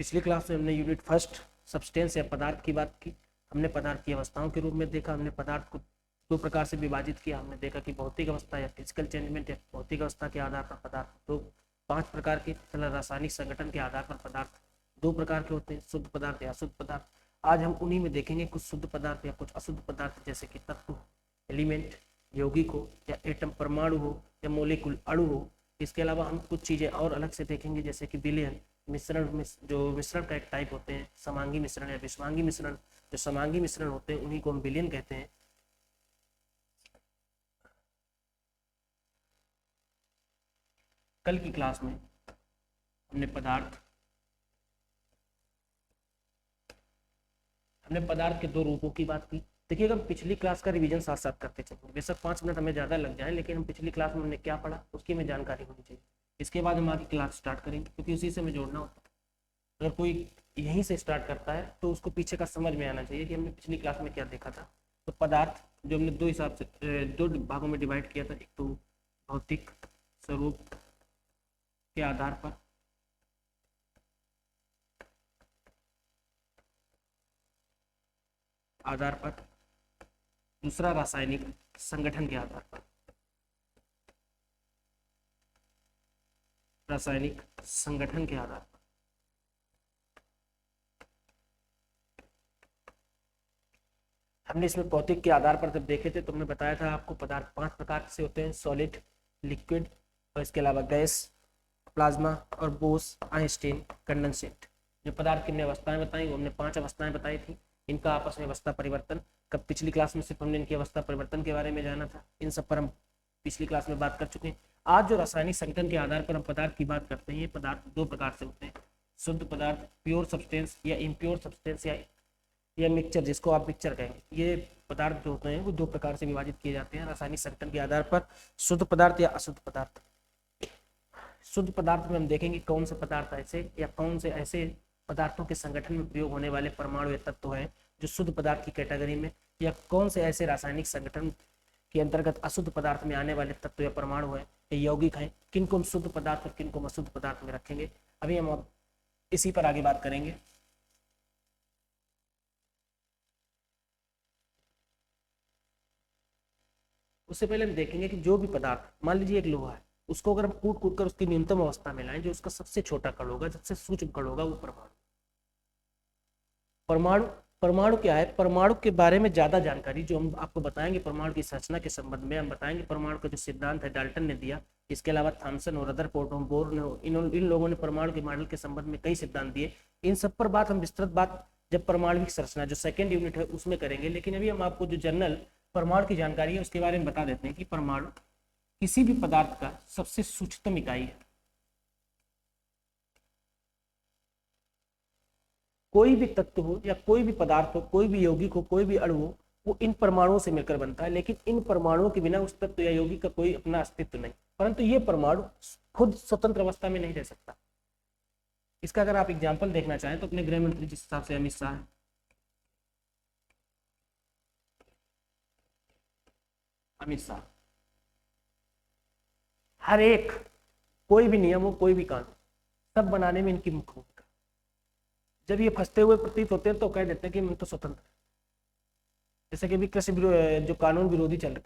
पिछली क्लास में हमने यूनिट फर्स्ट सब्सटेंस या पदार्थ की बात की। हमने पदार्थ की अवस्थाओं के रूप में देखा। हमने पदार्थ को दो प्रकार से विभाजित किया। हमने देखा कि भौतिक अवस्था या फिजिकल चेंजमेंट या भौतिक अवस्था के आधार पर पदार्थ दो 5 प्रकार के, रासायनिक संगठन के आधार पर पदार्थ 2 प्रकार के होते हैं, शुद्ध पदार्थ या अशुद्ध पदार्थ। आज हम उन्हीं में देखेंगे कुछ शुद्ध पदार्थ या कुछ अशुद्ध पदार्थ, जैसे कि तत्व, एलिमेंट, यौगिक हो या एटम परमाणु हो या मोलिकुल अणु हो। इसके अलावा हम कुछ चीजें और अलग से देखेंगे, जैसे कि विलयन, मिश्रण जो मिश्रण का एक टाइप होते हैं, समांगी मिश्रण या विषमांगी मिश्रण। जो समांगी मिश्रण होते हैं उन्हीं को हम विलयन कहते हैं। कल की क्लास में हमने पदार्थ के 2 रूपों की बात की। देखिएगा, पिछली क्लास का रिवीजन साथ साथ करते चलेंगे। बेशक 5 मिनट हमें ज़्यादा लग जाए, लेकिन हम पिछली क्लास में हमने क्या पढ़ा उसकी हमें जानकारी होनी चाहिए। इसके बाद हम आगे क्लास स्टार्ट करेंगे, क्योंकि उसी से हमें जोड़ना होता है। अगर कोई यहीं से स्टार्ट करता है तो उसको पीछे का समझ में आना चाहिए कि हमने पिछली क्लास में क्या देखा था। तो पदार्थ जो हमने 2 भागों में डिवाइड किया था, एक तो भौतिक स्वरूप के आधार पर, दूसरा रासायनिक संगठन के आधार पर, रासायनिक संगठन के आधार पर। हमने इसमें भौतिक के आधार पर जब देखे थे तो हमने बताया था आपको पदार्थ 5 प्रकार से होते हैं, सॉलिड, लिक्विड और इसके अलावा गैस, प्लाज्मा और बोस आइंस्टीन कंडेंसेट। जो पदार्थ की हमने अवस्थाएं बताई वो हमने 5 अवस्थाएं बताई थी। इनका आपस में अवस्था परिवर्तन, कब पिछली क्लास में सिर्फ हमने इनकी अवस्था परिवर्तन के बारे में जाना था, इन सब पर हम पिछली क्लास में बात कर चुके हैं। आज जो रासायनिक संगठन के आधार पर हम पदार्थ की बात करते हैं, ये पदार्थ 2 प्रकार से होते हैं, शुद्ध पदार्थ प्योर सब्सटेंस या इम्प्योर सब्सटेंस या मिक्सचर, जिसको आप मिक्सचर कहेंगे। ये पदार्थ जो होते हैं वो 2 प्रकार से विभाजित किए जाते हैं रासायनिक संगठन के आधार पर, शुद्ध पदार्थ या अशुद्ध पदार्थ। शुद्ध पदार्थ में हम देखेंगे कौन से पदार्थ ऐसे या कौन से ऐसे पदार्थों के संगठन में प्रयोग होने वाले परमाणु या तत्व हैं जो शुद्ध पदार्थ की कैटेगरी में, या कौन से ऐसे रासायनिक संगठन के अंतर्गत अशुद्ध पदार्थ में आने वाले तत्व या परमाणु हैं या यौगिक हैं, किनको हम शुद्ध पदार्थ और किनको हम अशुद्ध पदार्थ में रखेंगे। अभी हम इसी पर आगे बात करेंगे। उससे पहले हम देखेंगे कि जो भी पदार्थ, मान लीजिए एक लोहा है, उसको अगर हम कूट कर उसकी न्यूनतम अवस्था में लाएं, जो उसका सबसे छोटा कण होगा, सबसे सूक्ष्म कण होगा, वो परमाणु। परमाणु क्या है? परमाणु के बारे में ज्यादा जानकारी जो हम आपको बताएंगे परमाणु की संरचना के संबंध में, हम बताएंगे परमाणु का जो सिद्धांत है डाल्टन ने दिया। इसके अलावा थॉमसन और रदरफोर्ड और बोर ने, इन लोगों ने परमाणु के मॉडल के संबंध में कई सिद्धांत दिए। इन सब पर बात हम विस्तृत बात जब परमाणुविक संरचना जो 2nd यूनिट है उसमें करेंगे। लेकिन अभी हम आपको जो जनरल परमाणु की जानकारी है उसके बारे में बता देते हैं कि परमाणु किसी भी पदार्थ का सबसे सूक्ष्मतम इकाई है। कोई भी तत्व हो या कोई भी पदार्थ हो, कोई भी यौगिक हो, कोई भी अणु हो, वो इन परमाणुओं से मिलकर बनता है। लेकिन इन परमाणुओं के बिना उस तत्व या यौगिक का कोई अपना अस्तित्व नहीं, परंतु ये परमाणु खुद स्वतंत्र अवस्था में नहीं रह सकता। इसका अगर आप एग्जाम्पल देखना चाहें तो अपने गृह मंत्री जिस हिसाब से अमित शाह है, हर एक कोई भी नियम हो, कोई भी कानून, सब बनाने में इनकी मुख्य भूमिका। जब ये फंसते हुए प्रतीत होते हैं तो कह देते हैं कि मैं तो स्वतंत्र। जैसे कि अभी कृषि जो कानून विरोधी चल रहा,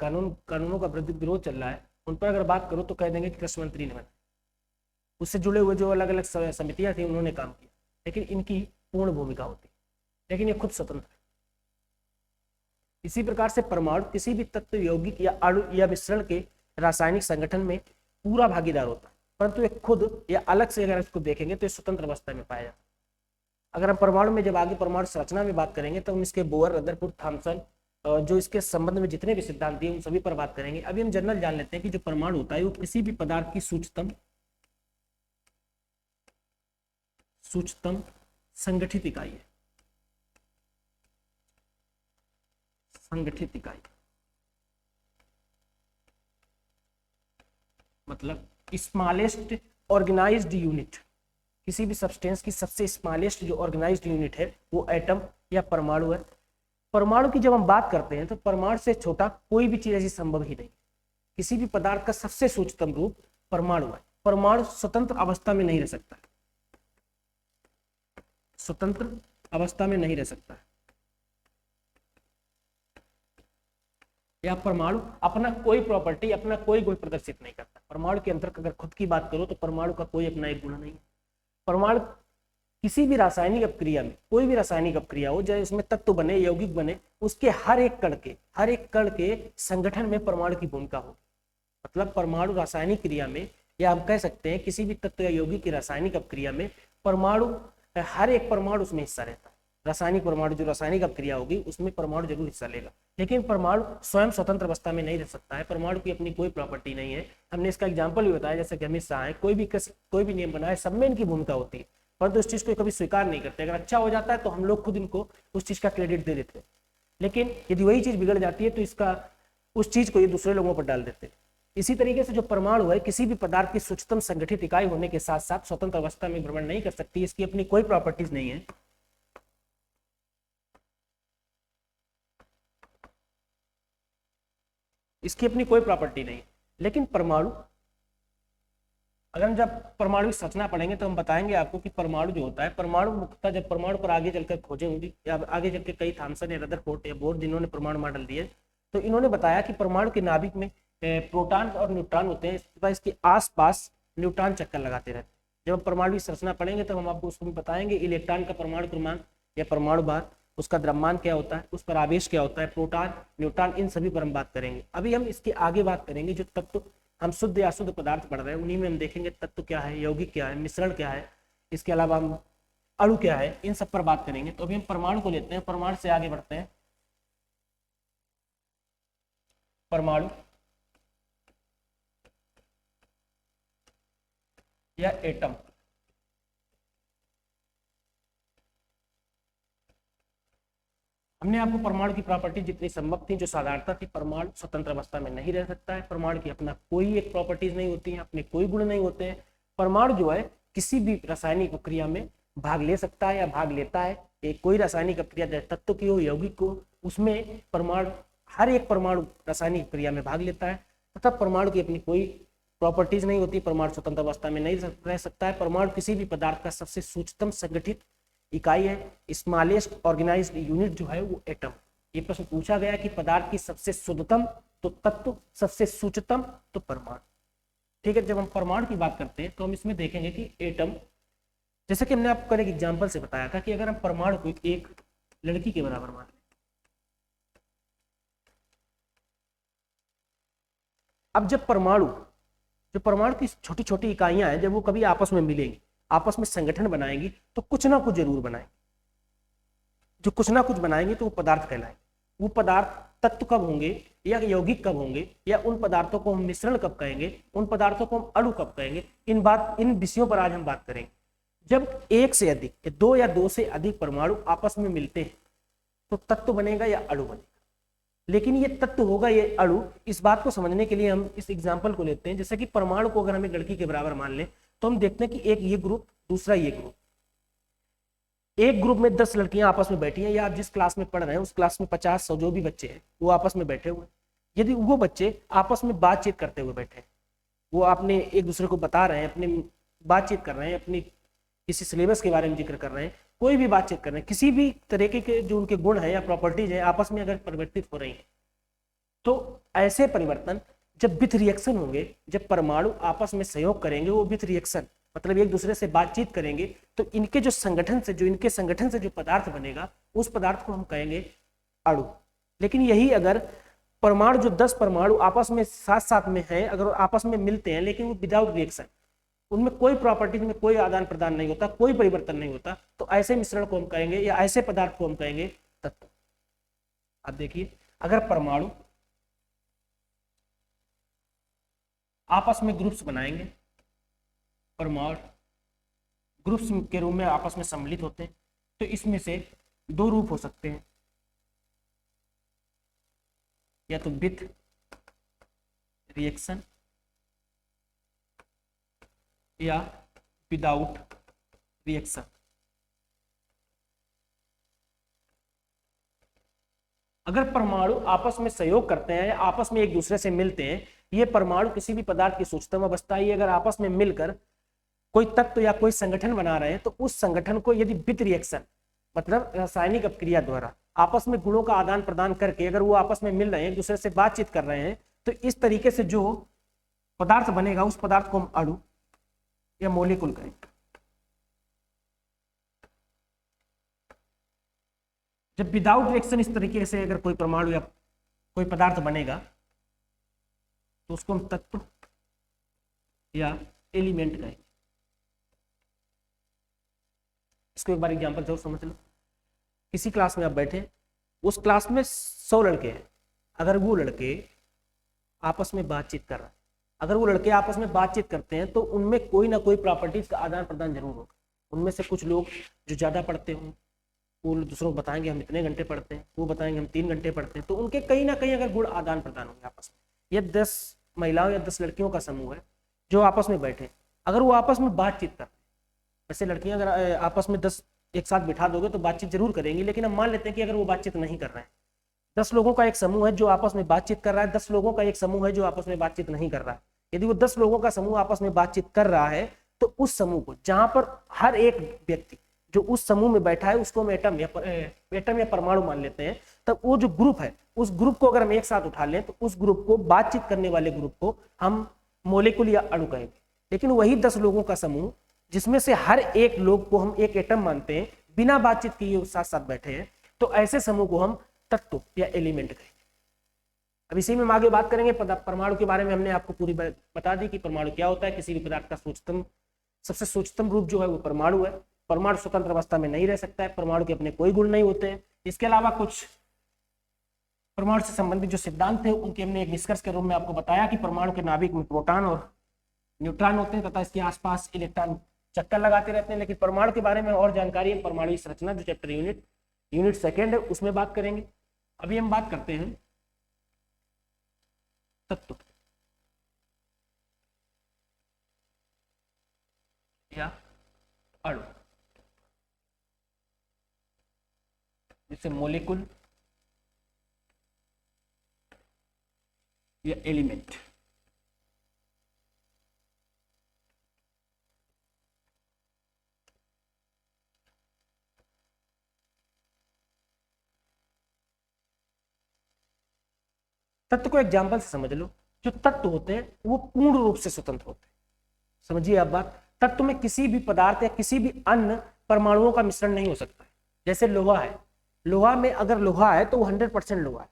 कानूनों का विरोध चल रहा है, उन पर अगर बात करो तो कह देंगे कि कृषि मंत्री ने बनाया। उससे जुड़े हुए जो अलग अलग समितियां थी उन्होंने काम किया, लेकिन इनकी पूर्ण भूमिका होती है, लेकिन ये खुद स्वतंत्र है। इसी प्रकार से परमाणु किसी भी तत्व, यौगिक या अणु या मिश्रण के रासायनिक संगठन में पूरा भागीदार होता है, परंतु ये खुद या अलग से अगर इसको देखेंगे तो ये स्वतंत्र अवस्था में पाया जाता है। अगर हम परमाणु में जब आगे परमाणु संरचना में बात करेंगे तो हम इसके बोर, रदरफोर्ड, थॉमसन जो इसके संबंध में जितने भी सिद्धांत दिए उन सभी पर बात करेंगे। अभी हम जनरल जान लेते हैं कि जो परमाणु होता है वो किसी भी पदार्थ की सूक्ष्मतम संगठित इकाई है। संगठित इकाई मतलब स्मॉलेस्ट ऑर्गेनाइज्ड यूनिट। किसी भी सब्सटेंस की सबसे स्मॉलेस्ट जो ऑर्गेनाइज्ड यूनिट है वो एटम या परमाणु है। परमाणु की जब हम बात करते हैं तो परमाणु से छोटा कोई भी चीज ऐसी संभव ही नहीं। किसी भी पदार्थ का सबसे सूक्ष्मतम रूप परमाणु है। परमाणु स्वतंत्र अवस्था में नहीं रह सकता। स्वतंत्र अवस्था में नहीं रह सकता। या परमाणु अपना कोई प्रॉपर्टी, अपना कोई गुण प्रदर्शित नहीं करता। परमाणु के अंतर अगर खुद की बात करो तो परमाणु का कोई अपना एक गुण नहीं है। परमाणु किसी भी रासायनिक अपक्रिया में, कोई भी रासायनिक अपक्रिया हो, चाहे उसमें तत्व बने, यौगिक बने, उसके हर एक कण के संगठन में परमाणु की भूमिका होगी। मतलब परमाणु रासायनिक क्रिया में, या हम कह सकते हैं किसी भी तत्व या यौगिक की रासायनिक अपक्रिया में परमाणु, हर एक परमाणु उसमें हिस्सा रहता है। रासायनिक परमाणु जो रासायनिक अपक्रिया होगी उसमें परमाणु जरूर हिस्सा लेगा, लेकिन परमाणु स्वयं स्वतंत्र अवस्था में नहीं रह सकता है। परमाणु की अपनी कोई प्रॉपर्टी नहीं है। हमने इसका एग्जाम्पल भी बताया, जैसे कि हमेशा है कोई भी नियम बनाए, सब में इनकी भूमिका होती है, परंतु इस चीज को कभी स्वीकार नहीं करते। अगर अच्छा हो जाता है तो हम लोग खुद इनको उस चीज का क्रेडिट दे देते हैं, लेकिन यदि वही चीज बिगड़ जाती है तो इसका उस चीज को ये दूसरे लोगों पर डाल देते हैं। इसी तरीके से जो परमाणु है, किसी भी पदार्थ की सूक्ष्मतम संगठित इकाई होने के साथ साथ स्वतंत्र अवस्था में भ्रमण नहीं कर सकती। इसकी अपनी कोई प्रॉपर्टीज नहीं है। इसकी अपनी कोई प्रॉपर्टी नहीं। लेकिन परमाणु, अगर हम जब परमाणु की संरचना पढ़ेंगे तो हम बताएंगे आपको कि परमाणु जो होता है, परमाणु मुख्यतः जब परमाणु पर आगे चलकर खोजें होंगी, या आगे चलकर कई थॉमसन या रदरफोर्ड या बोर जिन्होंने परमाणु मॉडल दिए, तो इन्होंने बताया कि परमाणु के नाभिक में प्रोटॉन और न्यूट्रॉन होते हैं, इसके आसपास न्यूट्रॉन चक्कर लगाते रहते हैं। जब हम परमाणु की संरचना पढ़ेंगे तो हम आपको उसमें बताएंगे इलेक्ट्रॉन का परमाणु क्रमांक या परमाणु भार, उसका द्रव्यमान क्या होता है, उस पर आवेश क्या होता है, प्रोटॉन, न्यूट्रॉन, इन सभी पर हम बात करेंगे। अभी हम इसके आगे बात करेंगे जो तत्व हम शुद्ध या अशुद्ध पदार्थ पढ़ रहे हैं, उन्हीं में हम देखेंगे तत्व क्या है, यौगिक क्या है, मिश्रण क्या है, इसके अलावा हम अणु क्या है, इन सब पर बात करेंगे। तो अभी हम परमाणु को लेते हैं, परमाणु से आगे बढ़ते हैं। परमाणु या एटम, हमने आपको परमाणु की प्रॉपर्टी जितनी संभव थी, जो साधारणता थी, परमाणु स्वतंत्र अवस्था में नहीं रह सकता है। परमाणु की अपना कोई एक प्रॉपर्टीज नहीं होती है, अपने कोई गुण नहीं होते हैं। परमाणु जो है किसी भी रासायनिक प्रक्रिया में भाग ले सकता है या भाग लेता है। एक कोई रासायनिक प्रक्रिया चाहे तत्व की हो, यौगिक को, उसमें परमाणु, हर एक परमाणु रासायनिक प्रक्रिया में भाग लेता है। तथा परमाणु की अपनी कोई प्रॉपर्टीज नहीं होती। परमाणु स्वतंत्र अवस्था में नहीं रह सकता है। परमाणु किसी भी पदार्थ का सबसे सूक्ष्मतम संगठित इकाई है। स्मॉलेस्ट ऑर्गेनाइज्ड यूनिट जो है वो एटम। ये प्रश्न पूछा गया कि पदार्थ की सबसे शुद्धतम तो तत्व, सबसे सूक्ष्मतम तो परमाणु। ठीक है, जब हम परमाणु की बात करते हैं तो हम इसमें देखेंगे कि एटम, जैसे कि हमने आपको एक एग्जांपल से बताया था कि अगर हम परमाणु को एक लड़की के बराबर मान लें, अब जब परमाणु, जो परमाणु की छोटी छोटी इकाइयां हैं, जब वो कभी आपस में मिलेंगी, आपस में संगठन बनाएंगी, तो कुछ ना कुछ जरूर बनाएंगे। जो कुछ ना कुछ बनाएंगे तो वो पदार्थ कहलाएंगे। वो पदार्थ तत्व कब होंगे या यौगिक कब होंगे, या उन पदार्थों को हम मिश्रण कब कहेंगे, उन पदार्थों को हम अणु कब कहेंगे, इन विषयों पर आज हम बात करेंगे। जब एक से अधिक, दो या दो से अधिक परमाणु आपस में मिलते हैं तो तत्व बनेगा या अणु बनेगा। लेकिन ये तत्व होगा ये अणु, इस बात को समझने के लिए हम इस एग्जाम्पल को लेते हैं। जैसे कि परमाणु को अगर हम एक लड़की के बराबर मान लें तो हम देखते हैं कि एक ये ग्रुप, दूसरा ये ग्रुप। एक ग्रुप में 10 लड़कियां आपस में बैठी हैं, या आप जिस क्लास में पढ़ रहे हैं उस क्लास में 50-100 जो भी बच्चे हैं वो आपस में बैठे हुए। यदि वो बच्चे आपस में बातचीत करते हुए बैठे हैं, वो आपने एक दूसरे को बता रहे हैं, अपनी बातचीत कर रहे हैं, अपनी किसी सिलेबस के बारे में जिक्र कर रहे हैं, कोई भी बातचीत कर रहे हैं, किसी भी तरीके के जो उनके गुण है या प्रॉपर्टीज है आपस में अगर परिवर्तित हो रही है, तो ऐसे परिवर्तन जब विथ रिएक्शन होंगे, जब परमाणु आपस में सहयोग करेंगे, वो विथ रिएक्शन मतलब एक दूसरे से बातचीत करेंगे, तो इनके संगठन से जो पदार्थ बनेगा उस पदार्थ को हम कहेंगे अणु। लेकिन यही अगर परमाणु, जो 10 परमाणु आपस में साथ साथ में है, अगर आपस में मिलते हैं लेकिन वो विदाउट रिएक्शन, उनमें कोई प्रॉपर्टीज में कोई आदान प्रदान नहीं होता, कोई परिवर्तन नहीं होता, तो ऐसे मिश्रण को हम कहेंगे या ऐसे पदार्थ को हम कहेंगे तत्व। अब देखिए, अगर परमाणु आपस में ग्रुप्स बनाएंगे, परमाणु ग्रुप्स के रूप में आपस में सम्मिलित होते हैं, तो इसमें से दो रूप हो सकते हैं, या तो विथ रिएक्शन या विदाउट रिएक्शन। अगर परमाणु आपस में सहयोग करते हैं या आपस में एक दूसरे से मिलते हैं, ये परमाणु किसी भी पदार्थ की सूक्ष्मतम अवस्था, ये अगर आपस में मिलकर कोई तत्व या कोई संगठन बना रहे हैं तो उस संगठन को यदि विथ रिएक्शन मतलब रासायनिक अपक्रिया द्वारा आपस में गुणों का आदान प्रदान करके अगर वो आपस में मिल रहे हैं, एक दूसरे से बातचीत कर रहे हैं, तो इस तरीके से जो पदार्थ बनेगा उस पदार्थ को हम अणु या मॉलिक्यूल कहेंगे। जब विदाउट रिएक्शन इस तरीके से अगर कोई परमाणु या कोई पदार्थ बनेगा तो उसको हम तत्व या एलिमेंट कहेंगे। इसको एक बार एग्जांपल जरूर समझ लो। किसी क्लास में आप बैठे, उस क्लास में 100 लड़के हैं, अगर वो लड़के आपस में बातचीत कर रहे हैं, अगर वो लड़के आपस में बातचीत करते हैं तो उनमें कोई ना कोई प्रॉपर्टीज का आदान प्रदान जरूर होगा। उनमें से कुछ लोग जो ज्यादा पढ़ते हों वो दूसरों को बताएंगे हम इतने घंटे पढ़ते हैं, वो बताएंगे हम 3 घंटे पढ़ते हैं, तो उनके कहीं ना कहीं अगर गुण आदान प्रदान होंगे आपस में। ये 10 महिलाओं या 10 लड़कियों का समूह है जो आपस में बैठे, अगर वो आपस में बातचीत कर, वैसे लड़कियां अगर आपस में 10 एक साथ बिठा दोगे तो बातचीत जरूर करेंगी, लेकिन हम मान लेते हैं कि अगर वो बातचीत नहीं कर रहे हैं, 10 लोगों का एक समूह है जो आपस में बातचीत कर रहा है, 10 लोगों का एक समूह है जो आपस में बातचीत नहीं कर रहा है। यदि वो 10 लोगों का समूह आपस में बातचीत कर रहा है तो उस समूह को, जहां पर हर एक व्यक्ति जो उस समूह में बैठा है उसको हम एटम या परमाणु मान लेते हैं, तब वो जो ग्रुप है उस ग्रुप को अगर हम एक साथ उठा लें तो उस ग्रुप को, बातचीत करने वाले ग्रुप को हम मॉलिक्यूल या अणु कहेंगे। लेकिन वही 10 लोगों का समूह जिसमें से हर एक लोग को हम एक एटम मानते हैं, बिना बातचीत किए साथ साथ बैठे हैं, तो ऐसे समूह को हम तत्व या एलिमेंट कहेंगे। अब इसी में हम आगे बात करेंगे। परमाणु के बारे में हमने आपको पूरी बता दी कि परमाणु क्या होता है। किसी भी पदार्थ का सबसे सूक्ष्मतम रूप जो है वो परमाणु है। परमाणु स्वतंत्र अवस्था में नहीं रह सकता है, परमाणु के अपने कोई गुण नहीं होते हैं। इसके अलावा कुछ परमाणु से संबंधित जो सिद्धांत थे उनके हमने एक निष्कर्ष के रूप में आपको बताया कि परमाणु के नाभिक में प्रोटॉन और न्यूट्रॉन होते हैं तथा इसके आसपास इलेक्ट्रॉन चक्कर लगाते रहते हैं। लेकिन परमाणु के बारे में और जानकारी है परमाणु संरचना जो चैप्टर यूनिट सेकेंड है उसमें बात करेंगे। अभी हम बात करते हैं तत्व या अणु, जिसे मॉलिक्यूल या एलिमेंट। तत्व को एग्जाम्पल से समझ लो। जो तत्व होते हैं वो पूर्ण रूप से स्वतंत्र होते हैं। समझिए आप बात, तत्व में किसी भी पदार्थ या किसी भी अन्य परमाणुओं का मिश्रण नहीं हो सकता है। जैसे लोहा है, लोहा में अगर लोहा है तो वो 100% लोहा है।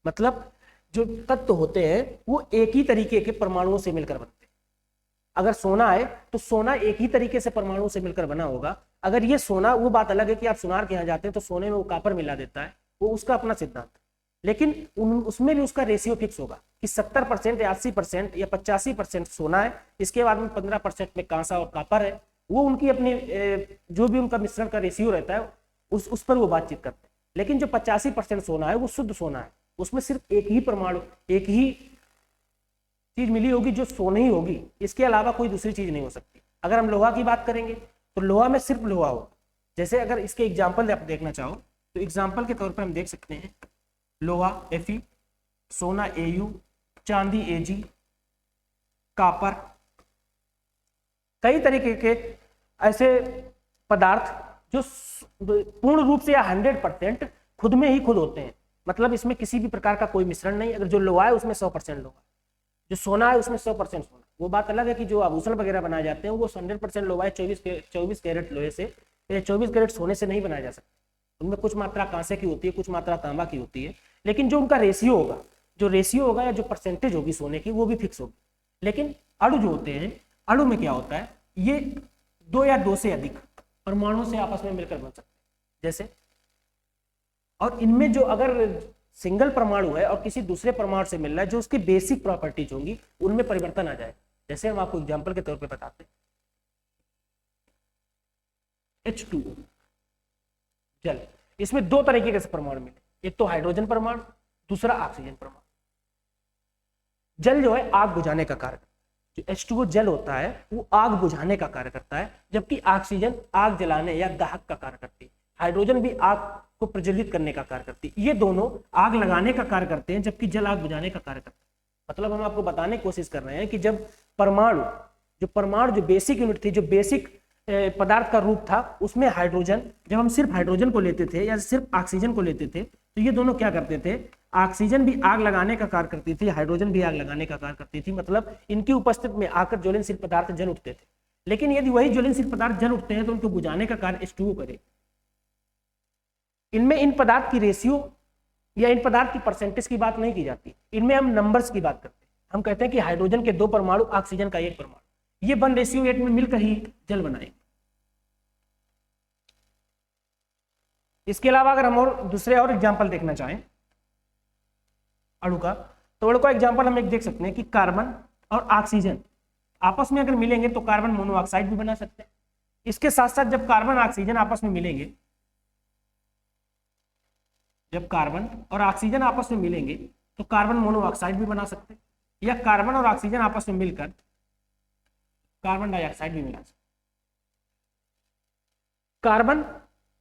मतलब जो तत्व होते हैं वो एक ही तरीके के परमाणुओं से मिलकर बनते हैं। अगर सोना है तो सोना एक ही तरीके से परमाणुओं से मिलकर बना होगा। अगर ये सोना, वो बात अलग है कि आप सुनार के यहाँ जाते हैं तो सोने में वो कापर मिला देता है, वो उसका अपना सिद्धांत, लेकिन उसमें भी उसका रेशियो फिक्स होगा कि 70% या 80% या 85% सोना है, इसके बाद में 15% में कांसा और कापर है। वो उनकी अपनी जो भी उनका मिश्रण का रेशियो रहता है उस पर वो बातचीत करते हैं। लेकिन जो 85% सोना है वो शुद्ध सोना है, उसमें सिर्फ एक ही परमाणु, एक ही चीज मिली होगी जो सोने ही होगी, इसके अलावा कोई दूसरी चीज नहीं हो सकती। अगर हम लोहा की बात करेंगे तो लोहा में सिर्फ लोहा होगा। जैसे अगर इसके एग्जाम्पल आप देखना चाहो तो एग्जाम्पल के तौर पर हम देख सकते हैं लोहा Fe, सोना Au, चांदी Ag, कापर, कई तरीके के ऐसे पदार्थ जो पूर्ण रूप से या 100% खुद में ही खुद होते हैं। मतलब इसमें किसी भी प्रकार का कोई मिश्रण नहीं। अगर जो लोहा है उसमें 100% लोहा, जो सोना है उसमें 100% सोना। वो बात अलग है कि जो आभूषण वगैरह बनाए जाते हैं वो 100% लोहा है, 24 कैरेट लोहे से, 24 कैरेट सोने से नहीं बनाया जा सकता। उनमें कुछ मात्रा कांसे की होती है, कुछ मात्रा तांबा की होती है, लेकिन जो उनका रेशियो होगा या जो परसेंटेज होगी सोने की वो भी फिक्स होगी। लेकिन अणु जो होते हैं, अणु में क्या होता है, ये 2 या 2 से अधिक परमाणुओं से आपस में मिलकर बन सकते हैं। जैसे, और इनमें जो अगर सिंगल परमाणु है और किसी दूसरे परमाणु से मिल रहा है, जो उसकी बेसिक प्रॉपर्टीज होंगी उनमें परिवर्तन आ जाए। जैसे हम आपको एग्जांपल के तौर पे बताते हैं, H2O जल, इसमें 2 तरीके के परमाणु मिले, एक तो हाइड्रोजन परमाणु, दूसरा ऑक्सीजन परमाणु। जल जो है आग बुझाने का कार्य, जो H2O जल होता है वो आग बुझाने का कार्य करता है, जबकि ऑक्सीजन आग जलाने या दाहक का कार्य करती है। हाइड्रोजन भी आग को प्रज्वलित करने का कार्य करती है। ये दोनों आग लगाने का कार्य करते हैं, जबकि जल आग बुझाने का कार्य करता है। मतलब हम आपको बताने की कोशिश कर रहे हैं कि जब परमाणु जो परमाणु, जो बेसिक यूनिट थी, जो बेसिक पदार्थ का रूप था, उसमें हाइड्रोजन, जब हम सिर्फ हाइड्रोजन को लेते थे या सिर्फ ऑक्सीजन को लेते थे, तो ये दोनों क्या करते थे, ऑक्सीजन भी आग लगाने का कार्य करती थी, हाइड्रोजन भी आग लगाने का कार्य करती थी, मतलब इनकी उपस्थिति में आकर ज्वलनशील पदार्थ जल उठते थे। लेकिन यदि वही ज्वलनशील पदार्थ जल उठते हैं तो उनको बुझाने का कार्य H2O करे। इनमें इन पदार्थ की रेशियो या इन पदार्थ की परसेंटेज की बात नहीं की जाती, इनमें हम नंबर्स की बात करते हैं। हम कहते हैं कि हाइड्रोजन के 2 परमाणु, ऑक्सीजन का 1 परमाणु, ये 1:8 में मिलकर ही जल बनाएंगे। इसके अलावा अगर हम और दूसरे और एग्जाम्पल देखना चाहें अणु का, तो अणु का एग्जाम्पल हम एक देख सकते हैं कि कार्बन और ऑक्सीजन आपस में अगर मिलेंगे तो कार्बन मोनोऑक्साइड भी बना सकते हैं। इसके साथ साथ जब कार्बन ऑक्सीजन आपस में मिलेंगे, जब कार्बन और ऑक्सीजन आपस में मिलेंगे तो कार्बन मोनोऑक्साइड भी बना सकते हैं, या कार्बन और ऑक्सीजन आपस में मिलकर कार्बन डाइऑक्साइड भी बना सकते हैं। कार्बन,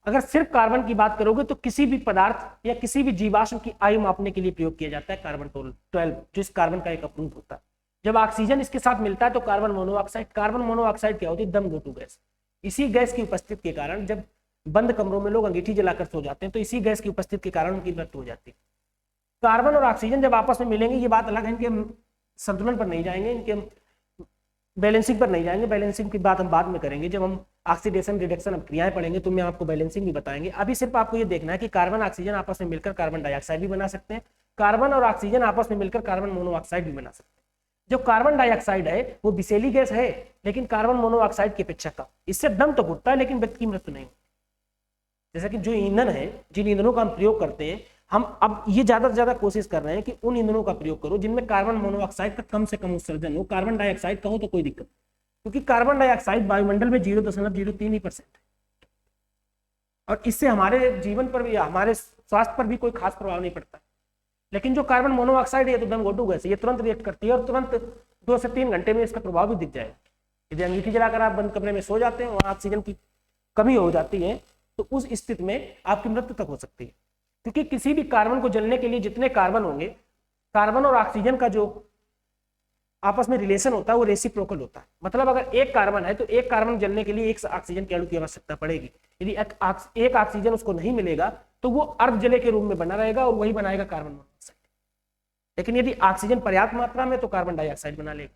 अगर सिर्फ कार्बन की बात करोगे तो किसी भी पदार्थ या किसी भी जीवाश्म की आयु मापने के लिए प्रयोग किया जाता है कार्बन 12, जो इस कार्बन का एक अप्रूव होता है। जब ऑक्सीजन इसके साथ मिलता है तो कार्बन मोनोऑक्साइड। कार्बन मोनोऑक्साइड क्या होती है, दम घोटू गैस। इसी गैस की उपस्थिति के कारण जब बंद कमरों में लोग अंगीठी जलाकर सो जाते हैं तो इसी गैस की उपस्थिति के कारण उनकी मृत्यु हो जाती है। कार्बन और ऑक्सीजन जब आपस में मिलेंगे, ये बात अलग है, इनके संतुलन पर नहीं जाएंगे, इनके बैलेंसिंग पर नहीं जाएंगे, बैलेंसिंग की बात हम बाद में करेंगे जब हम ऑक्सीडेशन रिडक्शन क्रियाएं पढ़ेंगे तो मैं आपको बैलेंसिंग भी बताएंगे। अभी सिर्फ आपको ये देखना है कि कार्बन ऑक्सीजन आपस में मिलकर कार्बन डाइऑक्साइड भी बना सकते हैं, कार्बन और ऑक्सीजन आपस में मिलकर कार्बन मोनोऑक्साइड भी बना सकते हैं। जो कार्बन डाइऑक्साइड है वो विषैली गैस है, लेकिन कार्बन मोनोऑक्साइड की अपेक्षा कम, इससे दम तो घुटता है लेकिन व्यक्ति की मृत्यु नहीं होती। जैसे कि जो ईंधन है, जिन ईंधनों का हम प्रयोग करते हैं, हम अब ये ज्यादा से ज्यादा कोशिश कर रहे हैं कि उन ईंधनों का प्रयोग करो जिनमें कार्बन मोनोऑक्साइड का कम से कम उत्सर्जन हो। कार्बन डाइऑक्साइड का हो तो कोई दिक्कत, क्योंकि कार्बन डाइऑक्साइड वायुमंडल में 0.03% है और इससे हमारे जीवन पर भी, हमारे स्वास्थ्य पर भी कोई खास प्रभाव नहीं पड़ता। लेकिन जो कार्बन मोनोऑक्साइड है तो दम घोटू गैस, ये तुरंत रिएक्ट करती है और तुरंत 2 से 3 घंटे में इसका प्रभाव भी दिख जाएगा। यदि अंगीठी जलाकर आप बंद कमरे में सो जाते हैं, वहां ऑक्सीजन की कमी हो जाती है, तो उस स्थिति में आपकी मृत्यु तक हो सकती है। क्योंकि किसी भी कार्बन को जलने के लिए जितने कार्बन होंगे, कार्बन और ऑक्सीजन का जो आपस में रिलेशन होता है वो रेसिप्रोकल होता है। मतलब अगर एक कार्बन है तो एक कार्बन जलने के लिए एक ऑक्सीजन के अणु की आवश्यकता पड़ेगी। यदि एक ऑक्सीजन उसको नहीं मिलेगा तो वो अर्ध जले के रूप में बना रहेगा और वही बनाएगा कार्बन मोनोऑक्साइड। लेकिन यदि ऑक्सीजन पर्याप्त मात्रा में तो कार्बन डाइऑक्साइड बना लेगा।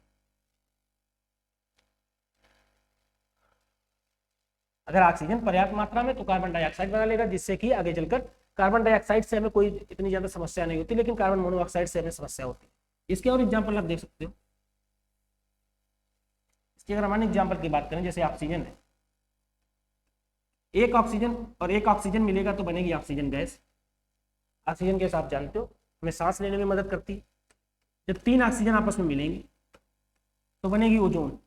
अगर ऑक्सीजन पर्याप्त मात्रा में तो कार्बन डाइऑक्साइड बना लेगा, जिससे कि आगे चलकर कार्बन डाइऑक्साइड से हमें कोई इतनी ज्यादा समस्या नहीं होती, लेकिन कार्बन मोनोऑक्साइड से हमें समस्या होती है। इसके और एग्जाम्पल आप देख सकते हो। इसकी अगर हमारे एग्जाम्पल की बात करें, जैसे ऑक्सीजन है, एक ऑक्सीजन और एक ऑक्सीजन मिलेगा तो बनेगी ऑक्सीजन गैस। ऑक्सीजन गैस आप जानते हो हमें सांस लेने में मदद करती है। जब 3 ऑक्सीजन आपस में मिलेंगे तो बनेगी ओजोन।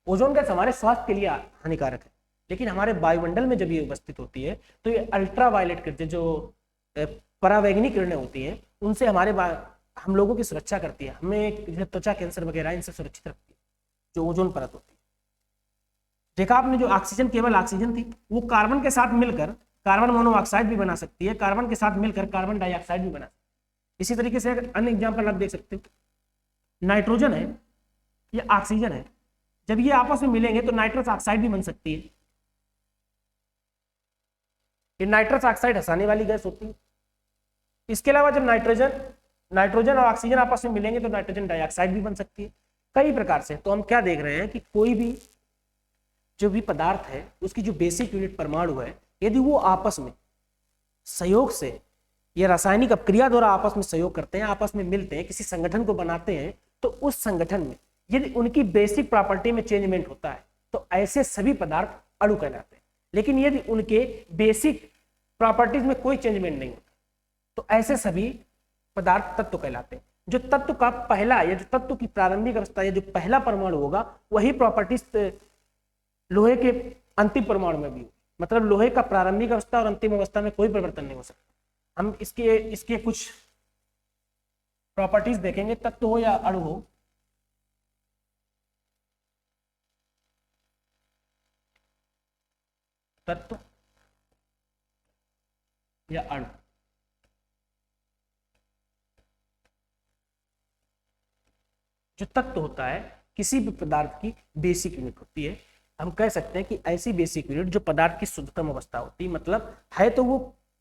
ओजोन गैस हमारे स्वास्थ्य के लिए हानिकारक है, लेकिन हमारे वायुमंडल में जब ये उपस्थित होती है तो ये अल्ट्रावायलेट किरणें, जो परावैंगनी किरणें होती हैं, उनसे हम लोगों की सुरक्षा करती है। हमें त्वचा कैंसर वगैरह इनसे सुरक्षित रखती है जो ओजोन परत होती है। देखा आपने, जो ऑक्सीजन केवल ऑक्सीजन थी, वो कार्बन के साथ मिलकर कार्बन मोनोऑक्साइड भी बना सकती है, कार्बन के साथ मिलकर कार्बन डाइऑक्साइड भी बना सकती है। इसी तरीके से अन्य एग्जाम्पल आप देख सकते हो, नाइट्रोजन है या ऑक्सीजन है, जब ये आपस में मिलेंगे तो नाइट्रस ऑक्साइड भी बन सकती है। ये नाइट्रस ऑक्साइड हंसाने वाली गैस होती है। इसके अलावा जब नाइट्रोजन और ऑक्सीजन आपस में मिलेंगे तो नाइट्रोजन डाइऑक्साइड भी बन सकती है। कई प्रकार से। तो हम क्या देख रहे हैं कि कोई भी जो भी पदार्थ है उसकी जो बेसिक यूनिट परमाणु है, यदि वो आपस में सहयोग से या रासायनिक अपक्रिया द्वारा आपस में सहयोग करते हैं, आपस में मिलते हैं, किसी संगठन को बनाते हैं, तो उस संगठन में यदि उनकी बेसिक प्रॉपर्टी में चेंजमेंट होता है तो ऐसे सभी पदार्थ अणु कहलाते हैं। लेकिन यदि उनके बेसिक प्रॉपर्टीज में कोई चेंजमेंट नहीं होता तो ऐसे सभी पदार्थ तत्व कहलाते हैं। जो तत्व का पहला या जो तत्व की प्रारंभिक अवस्था या जो पहला परमाणु होगा वही प्रॉपर्टीज लोहे के अंतिम परमाणु में भी। मतलब लोहे का प्रारंभिक अवस्था और अंतिम अवस्था में कोई परिवर्तन नहीं हो सकता। हम इसके कुछ प्रॉपर्टीज देखेंगे, तत्व हो या अणु हो। तत्व या अणु, जो तत्व होता है किसी भी पदार्थ की बेसिक यूनिट होती है। हम कह सकते हैं कि ऐसी बेसिक यूनिट जो पदार्थ की शुद्धतम अवस्था होती है, मतलब है तो वो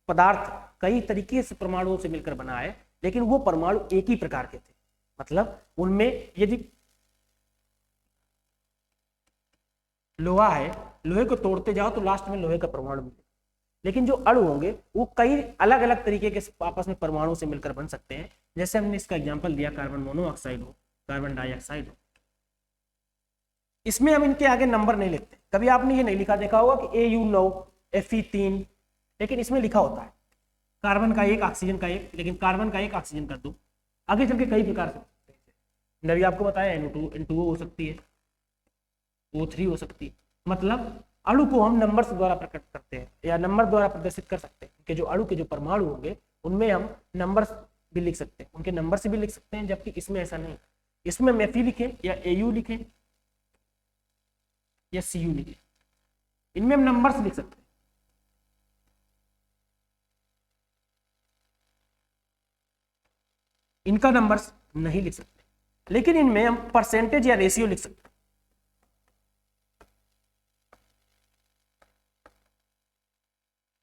पदार्थ कई तरीके से परमाणुओं से मिलकर बना है, लेकिन वो परमाणु एक ही प्रकार के थे। मतलब उनमें यदि लोहा है, लोहे को तोड़ते जाओ तो लास्ट में लोहे का परमाणु मिलेगा, लेकिन जो अणु होंगे वो कई अलग अलग तरीके के आपस में परमाणु से मिलकर बन सकते हैं। जैसे हमने इसका एग्जांपल दिया कार्बन मोनोऑक्साइड हो, कार्बन डाइऑक्साइड हो, इसमें हम इनके आगे नंबर नहीं लिखते। कभी आपने ये नहीं लिखा देखा होगा कि AU9 Fe3, लेकिन इसमें लिखा होता है कार्बन का एक, ऑक्सीजन का एक, लेकिन कार्बन का एक, ऑक्सीजन का दो। आगे चल के कई प्रकार से नवी आपको बताया NO2 N2O हो सकती है, O3 हो सकती है। मतलब अणु को हम नंबर द्वारा प्रकट करते हैं या नंबर द्वारा प्रदर्शित कर सकते हैं कि जो अणु के जो परमाणु होंगे उनमें हम नंबर भी लिख सकते हैं, उनके नंबर से भी लिख सकते हैं, जबकि इसमें ऐसा नहीं। इसमें हम Fe लिखें या AU लिखें या CU लिखें, इनमें हम नंबर से लिख सकते हैं। इनका नंबर्स नहीं लिख सकते, लेकिन इनमें हम परसेंटेज या रेशियो लिख सकते हैं।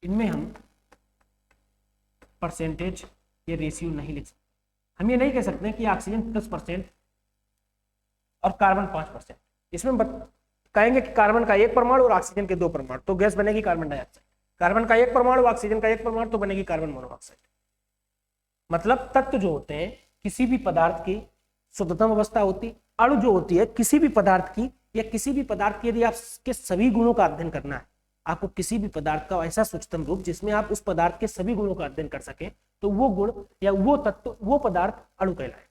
इनमें हम परसेंटेज या रेशियो नहीं लिख सकते। हम ये नहीं कह सकते कि ऑक्सीजन 10% और कार्बन 5%। इसमें कहेंगे कि कार्बन का एक परमाणु और ऑक्सीजन के दो परमाणु, तो गैस बनेगी कार्बन डाइऑक्साइड। कार्बन का एक परमाणु, ऑक्सीजन का एक परमाणु, तो बनेगी कार्बन मोनोऑक्साइड। मतलब तत्व जो होते हैं किसी भी पदार्थ की शुद्धतम अवस्था होती, अणु जो होती है किसी भी पदार्थ की या किसी भी पदार्थ की, यदि आपके सभी गुणों का अध्ययन करना है, आपको किसी भी पदार्थ का ऐसा सूक्ष्मतम रूप जिसमें आप उस पदार्थ के सभी गुणों का अध्ययन कर सके, तो वो गुण या वो तत्व, वो पदार्थ अणु कहलाए।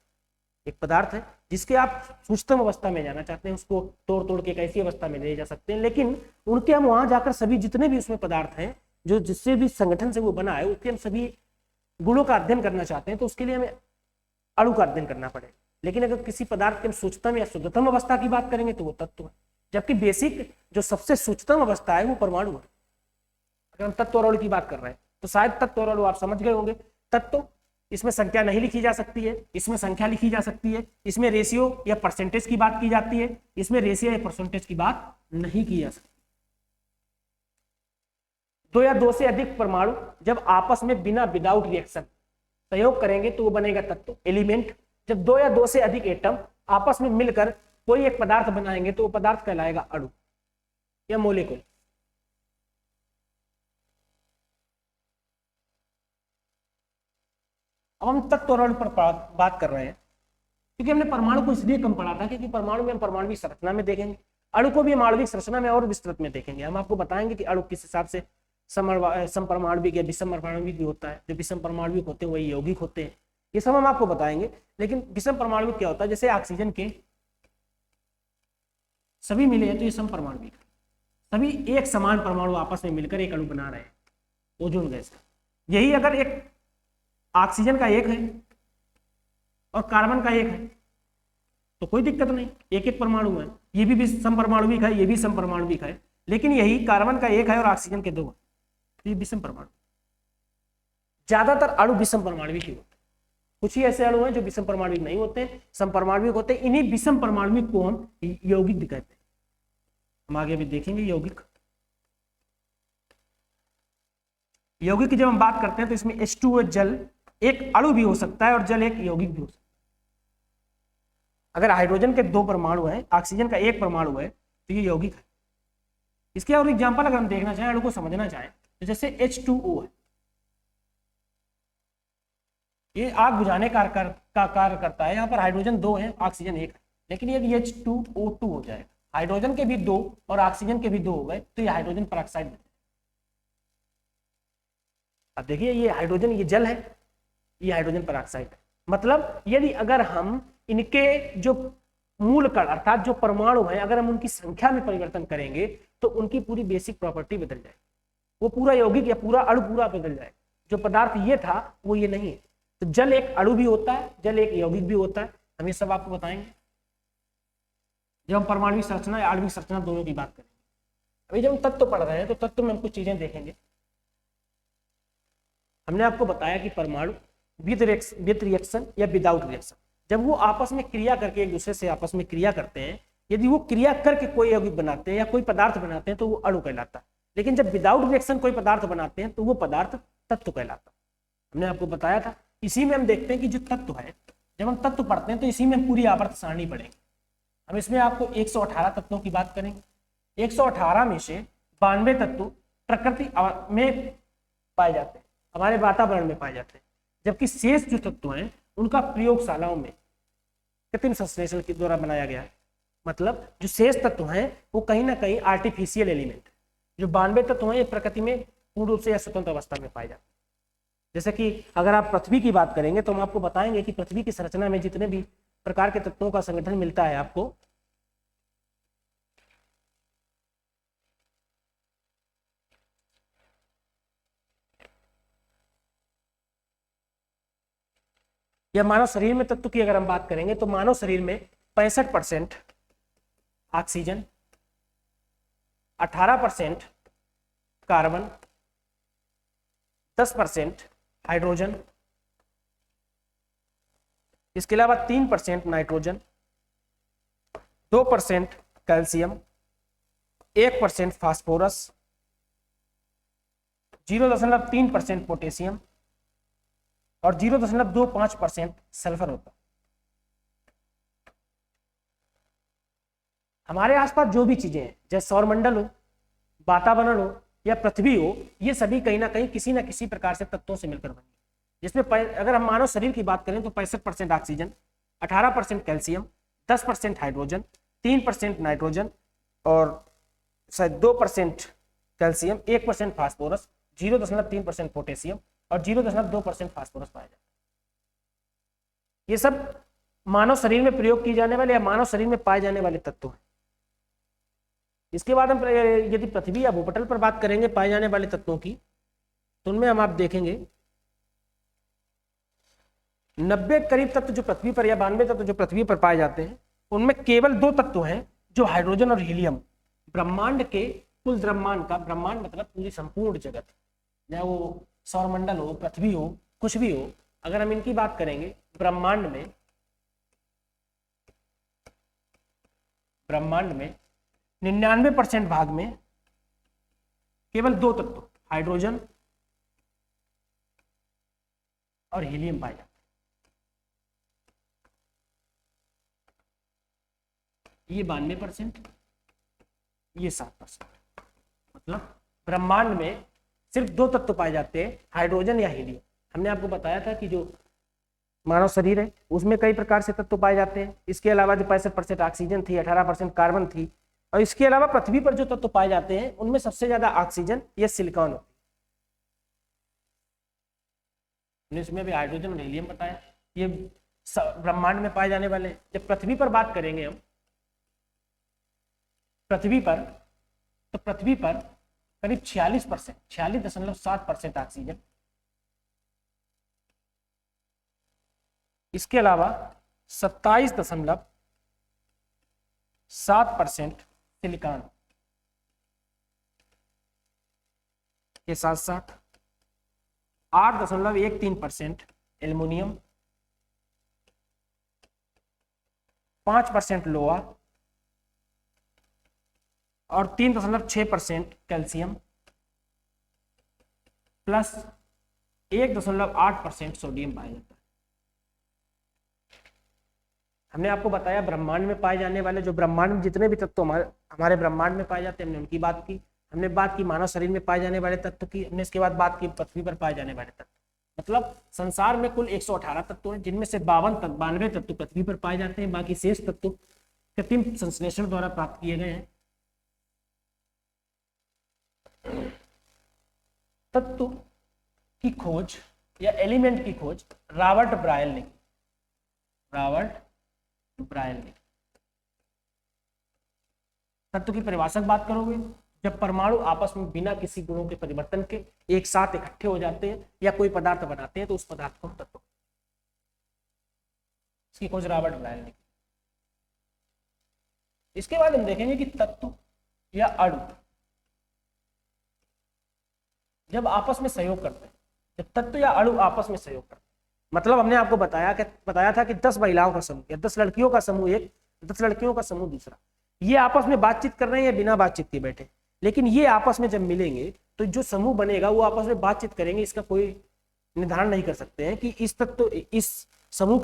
एक पदार्थ है जिसके आप सूक्ष्मतम अवस्था में जाना चाहते हैं, उसको तोड़ तोड़ के एक ऐसी अवस्था में ले जा सकते हैं, लेकिन उनके हम वहां जाकर सभी जितने भी उसमें पदार्थ हैं जो जिससे भी संगठन से वो बना है उसके हम सभी गुणों का अध्ययन करना चाहते हैं, तो उसके लिए हमें अणु का अध्ययन करना पड़ेगा। लेकिन अगर किसी पदार्थ के हम सूक्ष्मतम या शुद्धतम अवस्था की बात करेंगे तो वो तत्व है, जबकि बेसिक जो सबसे सूक्ष्मतम अवस्था है वो परमाणु है। अगर हम तत्व और अणु की बात कर रहे हैं तो शायद तत्व और अणु आप समझ गए होंगे। तत्व, इसमें संख्या नहीं लिखी जा सकती है, इसमें संख्या लिखी जा सकती है, इसमें रेशियो या परसेंटेज की बात की जाती है, इसमें रेशियो या परसेंटेज की बात नहीं की जा सकती। दो या दो से अधिक परमाणु जब आपस में बिना विदाउट रिएक्शन सहयोग करेंगे तो वो बनेगा तत्व, एलिमेंट। जब दो या दो से अधिक एटम आपस में मिलकर कोई एक पदार्थ बनाएंगे तो वो पदार्थ कहलाएगा अणु या मोलेकुल। अब हम तत्व और अणु पर बात कर रहे हैं, क्योंकि हमने परमाणु को इसलिए कम पढ़ा था क्योंकि परमाणु में हम परमाणुविक संरचना में देखेंगे, अणु को भी हम आणविक संरचना में और विस्तृत में देखेंगे। हम आपको बताएंगे कि अणु किस हिसाब से समपरमाणविक या विषम परमाणुविक भी होता है। जो विषम परमाणुविक होते हैं वही यौगिक होते हैं, ये सब हम आपको बताएंगे। लेकिन विषम परमाणुविक क्या होता है, जैसे ऑक्सीजन के सभी मिले हैं तो ये समपरमाणुविक, सभी एक समान परमाणु आपस में मिलकर एक अणु बना रहे हैं, ओजोन गैस का। यही अगर एक ऑक्सीजन का एक है और कार्बन का एक है तो कोई दिक्कत नहीं, एक एक परमाणु है, ये भी समपरमाणुविक है, ये भी समपरमाणुविक है। लेकिन यही कार्बन का एक है और ऑक्सीजन के दो है तो ये विषम परमाणु। ज्यादातर अणु विषम परमाणुविक ही होते हैं, कुछ ही ऐसे अणु हैं जो विषम परमाणुविक नहीं होते, समपरमाणुविक होते हैं। इन्हीं विषम परमाणुविक को हम यौगिक भी कहते हैं। हम आगे भी देखेंगे यौगिक। यौगिक की जब हम बात करते हैं तो इसमें H2O जल एक अणु भी हो सकता है और जल एक यौगिक भी हो सकता है। अगर हाइड्रोजन के दो परमाणु हैं, ऑक्सीजन का एक परमाणु है तो ये यौगिक है। इसके और एग्जांपल अगर हम देखना चाहें, अणु को समझना चाहें, तो जैसे H2O है, ये आग बुझाने का कार्य करता है। यहाँ पर हाइड्रोजन दो है, ऑक्सीजन एक है, लेकिन यदि H2O2 हो जाए, हाइड्रोजन के भी दो और ऑक्सीजन के भी दो हो गए तो ये हाइड्रोजन पेरोक्साइड। अब देखिए ये हाइड्रोजन, ये जल है, ये हाइड्रोजन पेरोक्साइड है। मतलब यदि अगर हम इनके जो मूल कण अर्थात जो परमाणु हैं, अगर हम उनकी संख्या में परिवर्तन करेंगे तो उनकी पूरी बेसिक प्रॉपर्टी बदल जाएगी, वो पूरा यौगिक या पूरा अणु पूरा बदल जाएगा। जो पदार्थ ये था वो ये नहीं है। तो जल एक अणु भी होता है, जल एक यौगिक भी होता है। हम ये सब आपको बताएंगे जब हम परमाणुविक संरचना या आणविक संरचना दोनों की बात करेंगे। अभी जब हम तत्व पढ़ रहे हैं तो तत्व में हम कुछ चीजें देखेंगे। हमने आपको बताया कि परमाणु विद रिएक्शन या विदाउट रिएक्शन, जब वो आपस में क्रिया करके एक दूसरे से आपस में क्रिया करते हैं, यदि वो क्रिया करके कोई यौगिक बनाते हैं या कोई पदार्थ बनाते हैं तो वो अणु कहलाता है। लेकिन जब विदाउट रिएक्शन कोई पदार्थ बनाते हैं तो वो पदार्थ तत्व कहलाता है। हमने आपको बताया था। इसी में हम देखते हैं कि जो तत्व है, जब हम तत्व पढ़ते हैं तो इसी में हम पूरी आवर्त सारणी पढ़ेंगे। हम इसमें आपको 118 तत्वों की बात करेंगे। 118 में से 92 तत्व प्रकृति में पाए जाते हैं, हमारे वातावरण में पाए जाते हैं, जबकि शेष जो तत्व हैं उनका प्रयोगशालाओं में कृत्रिम संश्लेषण के द्वारा बनाया गया है। मतलब जो शेष तत्व हैं वो कहीं ना कहीं आर्टिफिशियल एलिमेंट है। जो 92 तत्व हैं ये प्रकृति में पूर्ण रूप से या स्वतंत्र अवस्था में पाए जाते हैं। जैसे कि अगर आप पृथ्वी की बात करेंगे तो हम आपको बताएंगे कि पृथ्वी की संरचना में जितने भी प्रकार के तत्वों का संगठन मिलता है आपको, या मानव शरीर में तत्व की अगर हम बात करेंगे तो मानव शरीर में 65% ऑक्सीजन, 18% कार्बन, 10% हाइड्रोजन, इसके अलावा 3% नाइट्रोजन, 2% कैल्शियम, 1% फास्फोरस, 0.3% पोटेशियम और 0.25% सल्फर होता है। हमारे आसपास जो भी चीजें हैं, जैसे सौरमंडल हो, वातावरण हो या पृथ्वी हो, ये सभी कहीं ना कहीं किसी ना किसी प्रकार से तत्वों से मिलकर बनी। जिसमें अगर हम मानव शरीर की बात करें तो 65% ऑक्सीजन, 18% कैल्शियम, 10% हाइड्रोजन, 3% नाइट्रोजन और शायद 2% कैल्शियम, 1% फास्फोरस, 0.3% पोटेशियम और 0.2% फास्फोरस पाया जाता है। ये सब मानव शरीर में प्रयोग किए जाने वाले या मानव शरीर में पाए जाने वाले तत्व हैं। इसके बाद हम यदि पृथ्वी या भूपटल पर बात करेंगे पाए जाने वाले तत्वों की, तो उनमें हम आप देखेंगे 90 करीब तत्व जो पृथ्वी पर या 92 तत्व जो पृथ्वी पर पाए जाते हैं, उनमें केवल 2 तत्व हैं जो हाइड्रोजन और हीलियम। ब्रह्मांड के कुल ब्रह्मांड का, ब्रह्मांड मतलब पूरी संपूर्ण जगत, चाहे वो सौरमंडल हो, पृथ्वी हो, कुछ भी हो, अगर हम इनकी बात करेंगे ब्रह्मांड में 99% भाग में केवल 2 तत्व हाइड्रोजन और हीलियम पाए जाते हैं। ये 92%, ये 7%। मतलब ब्रह्मांड में सिर्फ 2 तत्व पाए जाते हैं, हाइड्रोजन या हीलियम। हमने आपको बताया था कि जो मानव शरीर है उसमें कई प्रकार से तत्व पाए जाते हैं। इसके अलावा जो 65% ऑक्सीजन थी, 18% कार्बन थी, और इसके अलावा पृथ्वी पर जो तत्व पाए जाते हैं उनमें सबसे ज्यादा ऑक्सीजन या सिलिकॉन होती है। इसमें भी हाइड्रोजन और हीलियम बताया, ये ब्रह्मांड में पाए जाने वाले। जब पृथ्वी पर बात करेंगे हम, पृथ्वी पर करीब 46%, 46.7% ऑक्सीजन, इसके अलावा 27.7% सिलिकॉन के साथ साथ 8.13% एल्युमिनियम, 5% लोहा और 3.6% कैल्शियम प्लस 1.8% सोडियम पाया जाता है। हमने आपको बताया ब्रह्मांड में पाए जाने वाले, जो ब्रह्मांड में जितने भी तत्व हमारे ब्रह्मांड में पाए जाते हैं, हमने उनकी बात की। हमने बात की मानव शरीर में पाए जाने वाले तत्व की, हमने इसके बाद बात की पृथ्वी पर पाए जाने वाले तत्व। मतलब संसार में कुल 118 तत्व हैं, जिनमें से 92 तत्व पृथ्वी पर पाए जाते हैं, बाकी शेष तत्व कृत्रिम संश्लेषण द्वारा प्राप्त किए गए हैं। तत्व की खोज या एलिमेंट की खोज रॉबर्ट ब्रायल ने की। तत्व की परिभाषा की बात करोगे, जब परमाणु आपस में बिना किसी गुणों के परिवर्तन के एक साथ इकट्ठे हो जाते हैं या कोई पदार्थ बनाते हैं तो उस पदार्थ को तत्व, इसकी खोज रॉबर्ट ब्रायल ने की। इसके बाद हम देखेंगे कि तत्व या अणु जब आपस में सहयोग करते हैं, जब तत्व या अणु आपस में सहयोग करते हैं, मतलब हमने आपको बताया था कि 10 महिलाओं का समूह या 10 लड़कियों का समूह एक, 10 लड़कियों का समूह दूसरा, ये आपस में बातचीत कर रहे हैं या बिना बातचीत के बैठे, लेकिन ये आपस में जब मिलेंगे तो जो समूह बनेगा वो आपस में बातचीत करेंगे। इसका कोई निर्धारण नहीं कर सकते हैं कि इस समूह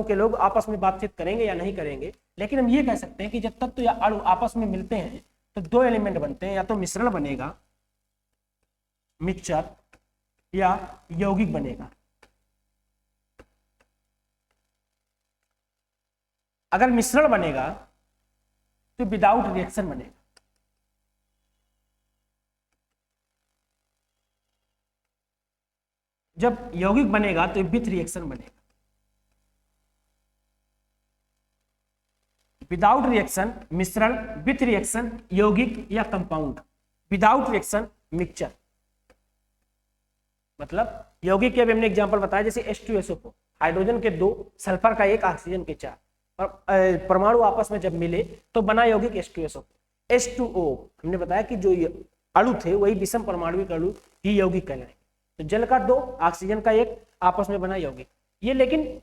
के लोग आपस में बातचीत करेंगे या नहीं करेंगे, लेकिन हम ये कह सकते हैं कि जब तत्व या अणु आपस में मिलते हैं तो 2 एलिमेंट बनते हैं, या तो मिश्रण बनेगा, मिक्सचर, या यौगिक बनेगा। अगर मिश्रण बनेगा तो विदाउट रिएक्शन बनेगा, जब यौगिक बनेगा तो विथ रिएक्शन बनेगा। विदाउट रिएक्शन मिश्रण, विथ रिएक्शन यौगिक या कंपाउंड, विदाउट रिएक्शन मिक्सचर। मतलब यौगिक के अभी हमने एग्जांपल बताया, जैसे H2SO4, हाइड्रोजन के 2, सल्फर का 1, ऑक्सीजन के 4, और परमाणु आपस में जब मिले तो बना यौगिक H2SO4। H2O हमने बताया कि जो अणु थे वही विषम परमाणुविक अणु ही यौगिक कहलाए। तो जल का 2, ऑक्सीजन का 1 आपस में बना यौगिक। ये लेकिन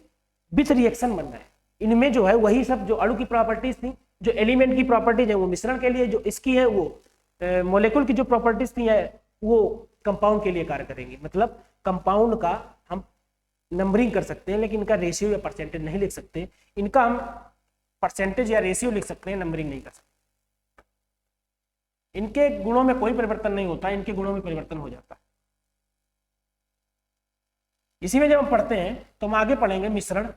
विथ रिएक्शन बन रहा है, इनमें जो है वही सब जो अणु की प्रॉपर्टीज थी, जो एलिमेंट की प्रॉपर्टीज है वो मिश्रण के लिए, जो इसकी है वो मॉलिक्यूल की जो प्रॉपर्टीज थी है वो कंपाउंड के लिए कार्य करेंगी। मतलब कंपाउंड का हम नंबरिंग कर सकते हैं, लेकिन इनका रेशियो या परसेंटेज नहीं लिख सकते। इनका हम परसेंटेज या रेशियो लिख सकते हैं, नंबरिंग नहीं कर सकते। इनके गुणों में कोई परिवर्तन नहीं होता, इनके गुणों में परिवर्तन हो जाता है। इसी में जब हम पढ़ते हैं तो हम आगे पढ़ेंगे मिश्रण।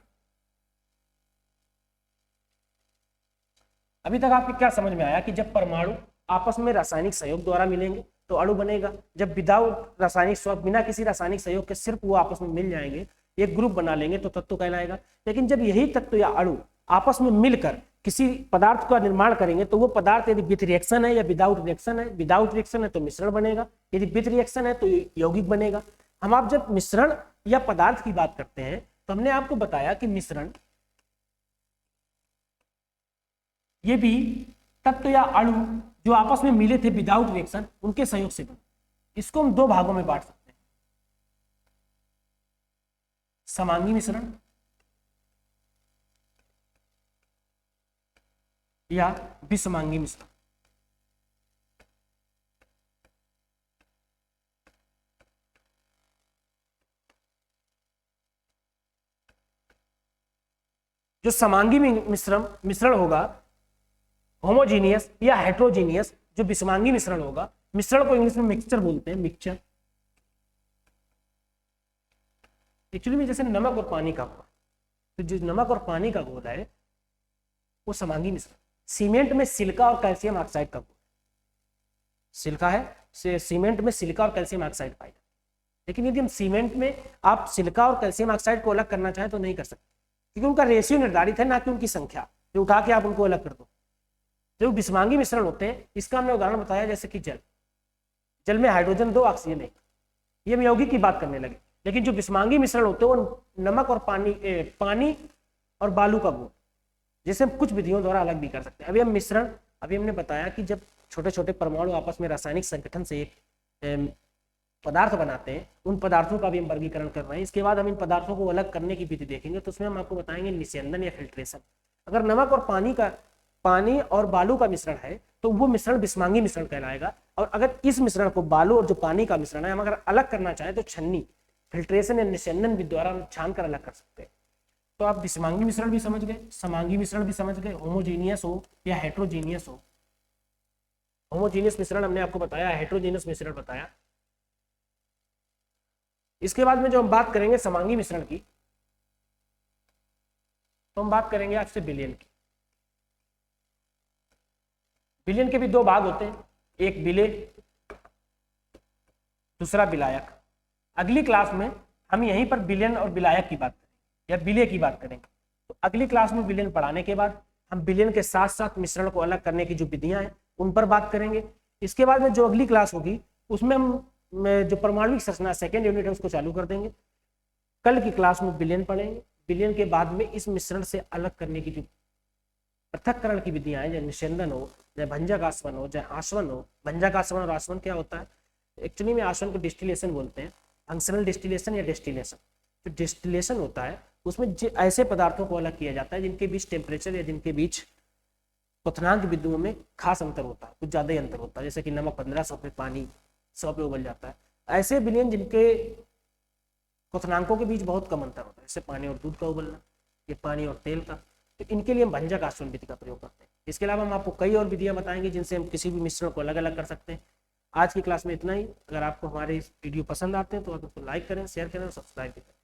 अभी तक आपको क्या समझ में आया कि जब परमाणु आपस में रासायनिक सहयोग द्वारा मिलेंगे तो अणु बनेगा, जब विदाउट रासायनिक सहयोग, बिना किसी रासायनिक सहयोग के सिर्फ वो आपस में मिल जाएंगे, एक ग्रुप बना लेंगे तो तत्व कहलाएगा। लेकिन जब यही तत्व या अणु आपस में मिलकर किसी पदार्थ का निर्माण करेंगे तो वो पदार्थ यदि विथ रिएक्शन है या विदाउट रिएक्शन है, विदाउट रिएक्शन है तो मिश्रण बनेगा, यदि विथ रिएक्शन है तो यौगिक बनेगा। हम आप जब मिश्रण या पदार्थ की बात करते हैं तो हमने आपको बताया कि मिश्रण ये भी तत्व या अणु जो आपस में मिले थे विदाउट रिएक्शन, उनके संयोग से बने। इसको हम 2 भागों में बांट सकते हैं, समांगी मिश्रण या विसमांगी मिश्रण। जो समांगी मिश्रण होगा होमोजीनियस या हेट्रोजीनियस, जो विषमांगी मिश्रण होगा, मिश्रण को इंग्लिश में मिक्सचर बोलते हैं, मिक्सचर। एक्चुअली में जैसे नमक और पानी का घोल, तो जो नमक और पानी का घोल है वो समांगी मिश्रण। सीमेंट में सिलिका और कैल्शियम ऑक्साइड का घोल, सिलिका है, सीमेंट में सिलिका और कैल्शियम ऑक्साइड पाया, लेकिन यदि हम सीमेंट में आप सिलिका और कैल्शियम ऑक्साइड को अलग करना चाहें तो नहीं कर सकते, क्योंकि उनका रेशियो निर्धारित है, ना कि उनकी संख्या, जो उठा के आप उनको अलग कर दो। जो विषमांगी मिश्रण होते हैं, इसका हमने उदाहरण बताया, जैसे कि जल में हाइड्रोजन 2, ऑक्सीजन 1, ये हम यौगिक की बात करने लगे। लेकिन जो विषमांगी मिश्रण होते हैं वो नमक और पानी और बालू का घोल, जिसे हम कुछ विधियों द्वारा अलग भी कर सकते हैं। अभी हमने बताया कि जब छोटे छोटे परमाणु आपस में रासायनिक संगठन से एक पदार्थ बनाते हैं, उन पदार्थों का भी हम वर्गीकरण कर रहे हैं। इसके बाद हम इन पदार्थों को अलग करने की विधि देखेंगे, तो उसमें हम आपको बताएंगे निस्यंदन या फिल्ट्रेशन। अगर नमक और पानी और बालू का मिश्रण है तो वो मिश्रण विषमांगी मिश्रण कहलाएगा, और अगर इस मिश्रण को बालू और जो पानी का मिश्रण है हम अगर अलग करना चाहें तो छन्नी, फिल्ट्रेशन या निस्यंदन विधि द्वारा छान कर अलग कर सकते हैं। तो आप विषमांगी मिश्रण भी समझ गए, समांगी मिश्रण भी समझ गए, होमोजीनियस हो या हेट्रोजीनियस हो। होमोजीनियस मिश्रण हमने आपको बताया, हेट्रोजीनियस मिश्रण बताया। इसके बाद में जो हम बात करेंगे समांगी मिश्रण की, तो हम बात करेंगे आपसे विलयन की। विलयन के भी 2 भाग होते हैं, एक विलेय, दूसरा विलायक। अगली क्लास में हम यहीं पर विलयन और विलायक की बात करेंगे या विलेय की बात करेंगे। तो अगली क्लास में विलयन पढ़ाने के बाद हम विलयन के साथ साथ मिश्रण को अलग करने की जो विधियां हैं उन पर बात करेंगे। इसके बाद में जो अगली क्लास होगी उसमें हम जो परमाणुविक संरचना सेकेंड यूनिट है उसको चालू कर देंगे। कल की क्लास में विलयन पढ़ेंगे। विलयन के बाद में इस मिश्रण से अलग करने की जो पृथक्करण की विधियां हैं, चाहे निस्यंदन हो, चाहे भंजक आसवन हो, चाहे आसवन हो। भंजक आसवन और आसवन क्या होता है? एक्चुअली में आसवन को डिस्टिलेशन बोलते हैं, फंक्शनल डिस्टिलेशन या डिस्टिलेशन। जो डिस्टिलेशन होता है उसमें ऐसे पदार्थों को अलग किया जाता है जिनके बीच टेम्परेचर या जिनके बीच क्वथनांक बिंदुओं में खास अंतर होता है, कुछ ज़्यादा ही अंतर होता है। जैसे कि नमक 1500 पे, पानी 100 पे उबल जाता है। ऐसे विलयन जिनके क्वथनांकों के बीच बहुत कम अंतर होता है, जैसे पानी और दूध का उबलना, ये पानी और तेल का, तो इनके लिए हम भंजक आचरण विधि का प्रयोग करते हैं। इसके अलावा हम आपको कई और विधियां बताएंगे जिनसे हम किसी भी मिश्रण को अलग अलग कर सकते हैं। आज की क्लास में इतना ही। अगर आपको हमारे वीडियो पसंद आते हैं तो आप उसको लाइक करें, शेयर करें और सब्सक्राइब करें।